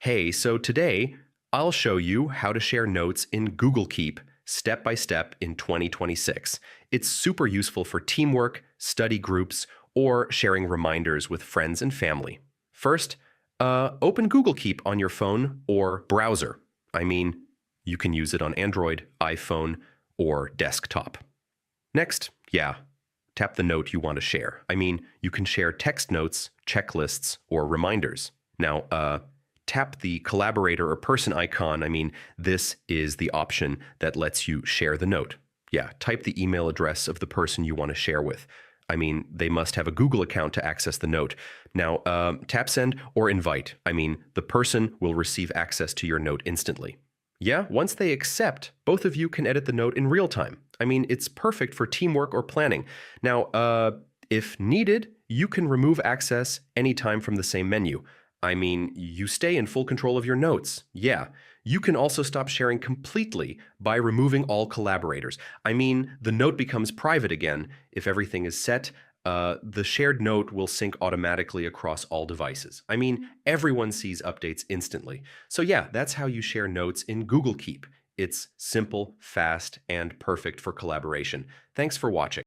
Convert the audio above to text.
Hey, so today I'll show you how to share notes in Google Keep step by step in 2026. It's super useful for teamwork, study groups, or sharing reminders with friends and family. First, open Google Keep on your phone or browser. I mean, you can use it on Android, iPhone, or desktop. Next, tap the note you want to share. I mean, you can share text notes, checklists, or reminders. Now, tap the collaborator or person icon. I mean, this is the option that lets you share the note. Type the email address of the person you want to share with. I mean, they must have a Google account to access the note. Now, tap send or invite. I mean, the person will receive access to your note instantly. Once they accept, both of you can edit the note in real time. I mean, it's perfect for teamwork or planning. Now, if needed, you can remove access anytime from the same menu. I mean, you stay in full control of your notes. You can also stop sharing completely by removing all collaborators. I mean, the note becomes private again. If everything is set, the shared note will sync automatically across all devices. I mean, everyone sees updates instantly. So that's how you share notes in Google Keep. It's simple, fast, and perfect for collaboration. Thanks for watching.